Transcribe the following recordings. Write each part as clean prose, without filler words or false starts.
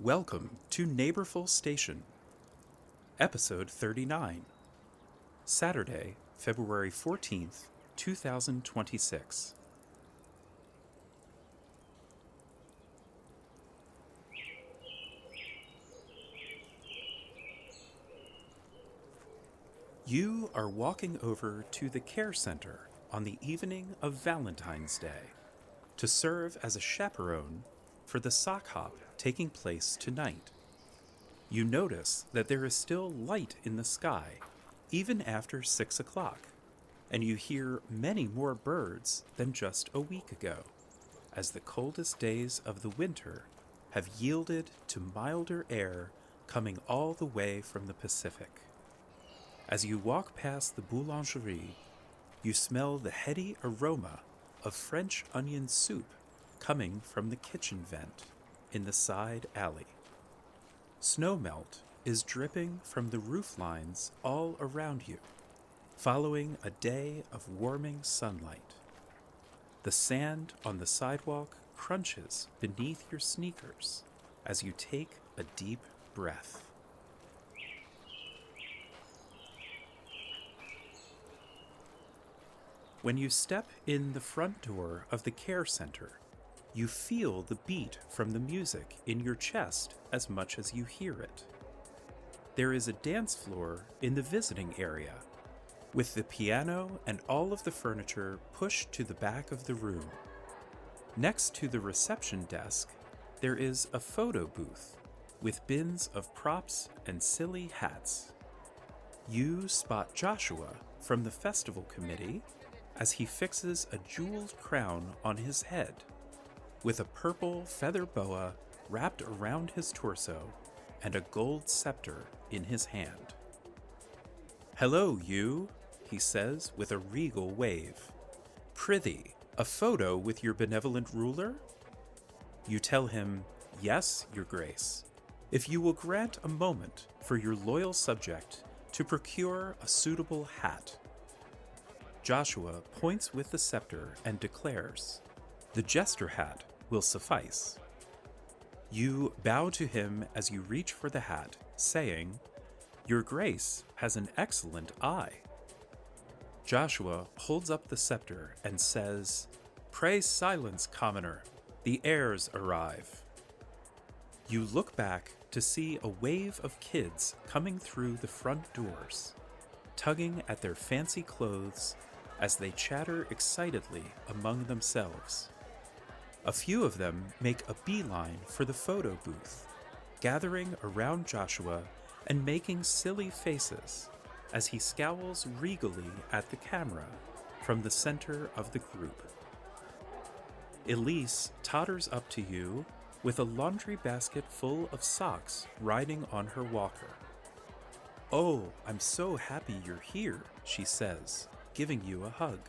Welcome to Neighborful Station, Episode 39, Saturday, February 14th, 2026. You are walking over to the Care Center on the evening of Valentine's Day to serve as a chaperone for the sock hop taking place tonight. You notice that there is still light in the sky, even after 6 o'clock, and you hear many more birds than just a week ago, as the coldest days of the winter have yielded to milder air coming all the way from the Pacific. As you walk past the boulangerie, you smell the heady aroma of French onion soup coming from the kitchen vent in the side alley. Snowmelt is dripping from the roof lines all around you, following a day of warming sunlight. The sand on the sidewalk crunches beneath your sneakers as you take a deep breath. When you step in the front door of the care center, you feel the beat from the music in your chest as much as you hear it. There is a dance floor in the visiting area, with the piano and all of the furniture pushed to the back of the room. Next to the reception desk, there is a photo booth with bins of props and silly hats. You spot Joshua from the festival committee as he fixes a jeweled crown on his head, with a purple feather boa wrapped around his torso and a gold scepter in his hand. "Hello, you," he says with a regal wave. "Prithee, a photo with your benevolent ruler?" You tell him, "Yes, your grace, if you will grant a moment for your loyal subject to procure a suitable hat." Joshua points with the scepter and declares, "The jester hat will suffice." You bow to him as you reach for the hat, saying, "Your grace has an excellent eye." Joshua holds up the scepter and says, "Pray silence, commoner. The heirs arrive." You look back to see a wave of kids coming through the front doors, tugging at their fancy clothes as they chatter excitedly among themselves. A few of them make a beeline for the photo booth, gathering around Joshua and making silly faces as he scowls regally at the camera from the center of the group. Elise totters up to you with a laundry basket full of socks riding on her walker. "Oh, I'm so happy you're here," she says, giving you a hug.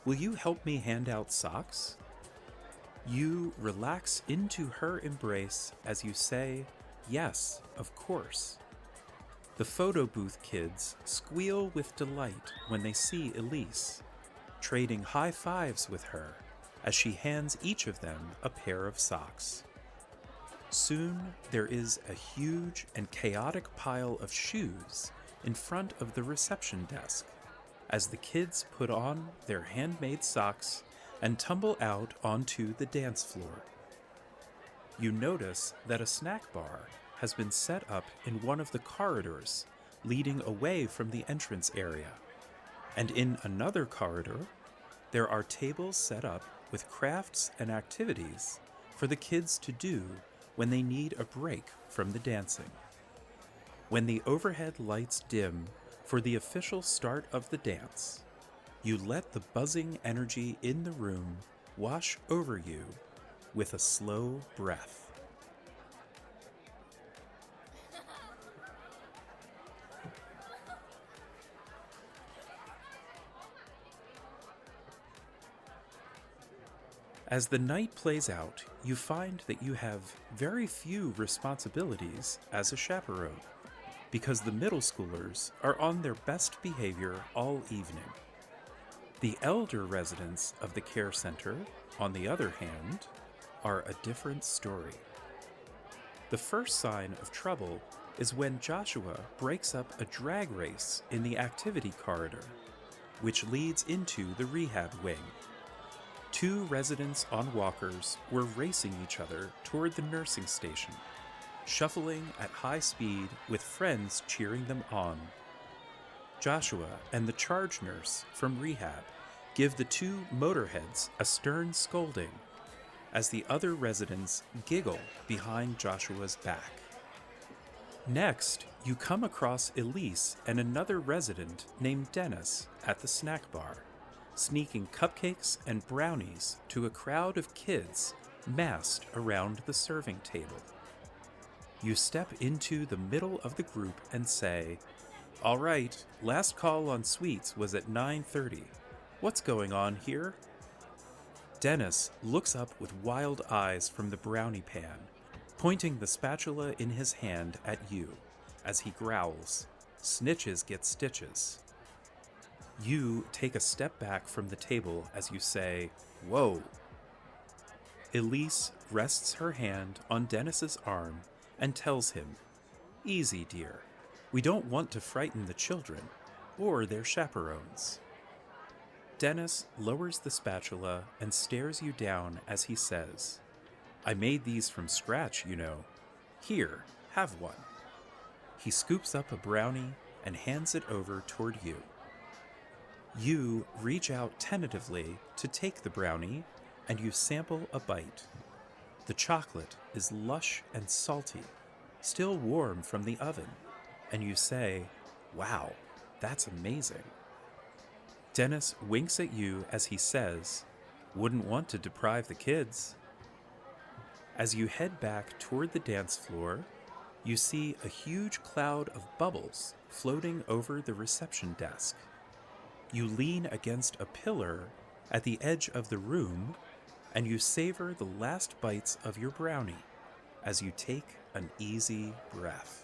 "Will you help me hand out socks?" You relax into her embrace as you say, "Yes, of course." The photo booth kids squeal with delight when they see Elise, trading high fives with her as she hands each of them a pair of socks. Soon there is a huge and chaotic pile of shoes in front of the reception desk as the kids put on their handmade socks and tumble out onto the dance floor. You notice that a snack bar has been set up in one of the corridors leading away from the entrance area, and in another corridor, there are tables set up with crafts and activities for the kids to do when they need a break from the dancing. When the overhead lights dim for the official start of the dance, you let the buzzing energy in the room wash over you with a slow breath. As the night plays out, you find that you have very few responsibilities as a chaperone, because the middle schoolers are on their best behavior all evening. The elder residents of the care center, on the other hand, are a different story. The first sign of trouble is when Joshua breaks up a drag race in the activity corridor, which leads into the rehab wing. Two residents on walkers were racing each other toward the nursing station, shuffling at high speed with friends cheering them on. Joshua and the charge nurse from rehab give the two motorheads a stern scolding as the other residents giggle behind Joshua's back. Next, you come across Elise and another resident named Dennis at the snack bar, sneaking cupcakes and brownies to a crowd of kids massed around the serving table. You step into the middle of the group and say, "All right, last call on sweets was at 9:30. What's going on here?" Dennis looks up with wild eyes from the brownie pan, pointing the spatula in his hand at you as he growls, "Snitches get stitches." You take a step back from the table as you say, "Whoa." Elise rests her hand on Dennis's arm and tells him, "Easy, dear. We don't want to frighten the children or their chaperones." Dennis lowers the spatula and stares you down as he says, "I made these from scratch, you know. Here, have one." He scoops up a brownie and hands it over toward you. You reach out tentatively to take the brownie, and you sample a bite. The chocolate is lush and salty, still warm from the oven, and you say, "Wow, that's amazing." Dennis winks at you as he says, "Wouldn't want to deprive the kids." As you head back toward the dance floor, you see a huge cloud of bubbles floating over the reception desk. You lean against a pillar at the edge of the room, and you savor the last bites of your brownie as you take an easy breath.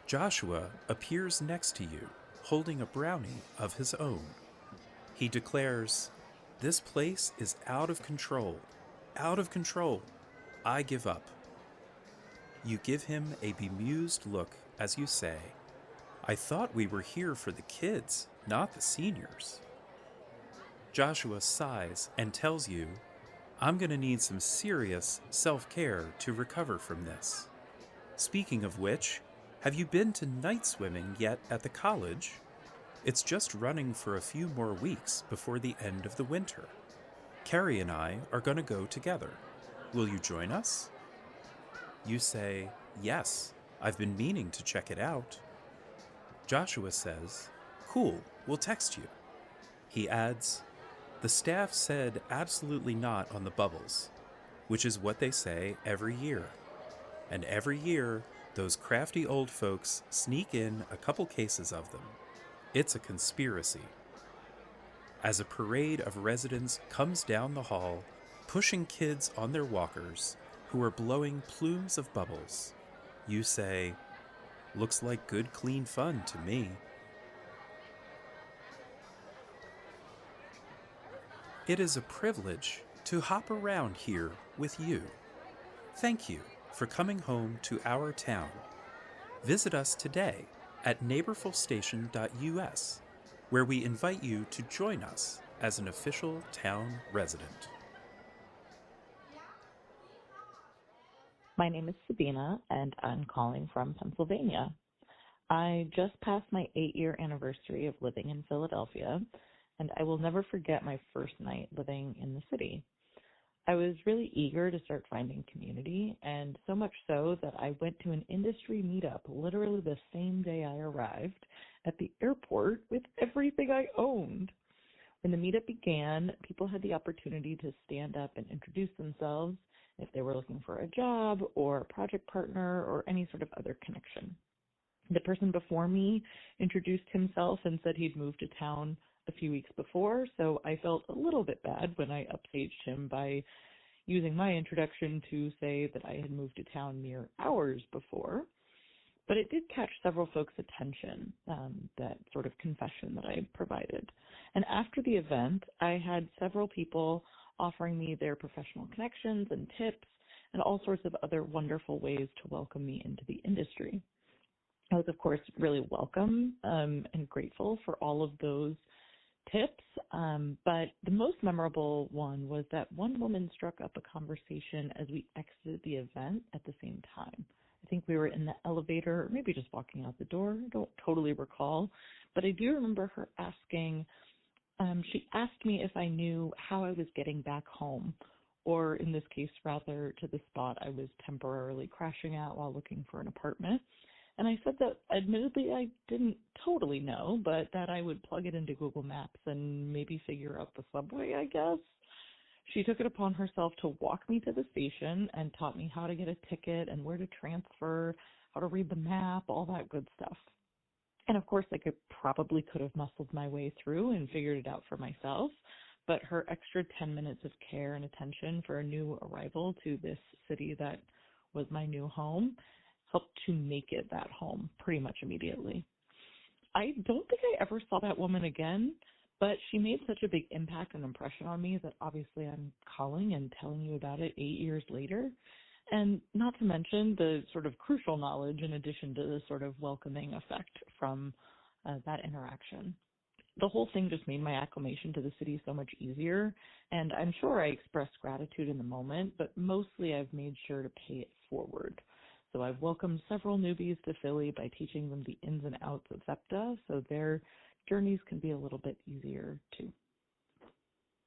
Joshua appears next to you, holding a brownie of his own. He declares, "This place is out of control. Out of control. I give up." You give him a bemused look as you say, "I thought we were here for the kids, not the seniors." Joshua sighs and tells you, "I'm going to need some serious self-care to recover from this. Speaking of which, have you been to night swimming yet at the college? It's just running for a few more weeks before the end of the winter. Carrie and I are going to go together. Will you join us?" You say, "Yes, I've been meaning to check it out." Joshua says, "Cool, we'll text you." He adds, "The staff said absolutely not on the bubbles," which is what they say every year. And every year, those crafty old folks sneak in a couple cases of them. It's a conspiracy. As a parade of residents comes down the hall, pushing kids on their walkers who are blowing plumes of bubbles, you say, "Looks like good, clean fun to me." It is a privilege to hop around here with you. Thank you for coming home to our town. Visit us today at neighborfulstation.us, where we invite you to join us as an official town resident. My name is Sabina, and I'm calling from Pennsylvania. I just passed my 8-year anniversary of living in Philadelphia, and I will never forget my first night living in the city. I was really eager to start finding community, and so much so that I went to an industry meetup literally the same day I arrived at the airport with everything I owned. When the meetup began, people had the opportunity to stand up and introduce themselves if they were looking for a job or a project partner or any sort of other connection. The person before me introduced himself and said he'd moved to town a few weeks before, so I felt a little bit bad when I upstaged him by using my introduction to say that I had moved to town mere hours before. But it did catch several folks' attention, that sort of confession that I provided. And after the event, I had several people offering me their professional connections and tips and all sorts of other wonderful ways to welcome me into the industry. I was, of course, really welcome and grateful for all of those tips, but the most memorable one was that one woman struck up a conversation as we exited the event at the same time. I think we were in the elevator, or maybe just walking out the door. I don't totally recall, but I do remember her asking, she asked me if I knew how I was getting back home, or in this case, rather, to the spot I was temporarily crashing at while looking for an apartment. And I said that admittedly I didn't totally know, but that I would plug it into Google Maps and maybe figure out the subway, I guess. She took it upon herself to walk me to the station and taught me how to get a ticket and where to transfer, how to read the map, all that good stuff. And of course, I could have muscled my way through and figured it out for myself, but her extra 10 minutes of care and attention for a new arrival to this city that was my new home helped to make it that home pretty much immediately. I don't think I ever saw that woman again, but she made such a big impact and impression on me that obviously I'm calling and telling you about it 8 years later. And not to mention the sort of crucial knowledge in addition to the sort of welcoming effect from that interaction. The whole thing just made my acclimation to the city so much easier, and I'm sure I expressed gratitude in the moment, but mostly I've made sure to pay it forward. So I've welcomed several newbies to Philly by teaching them the ins and outs of SEPTA so their journeys can be a little bit easier too.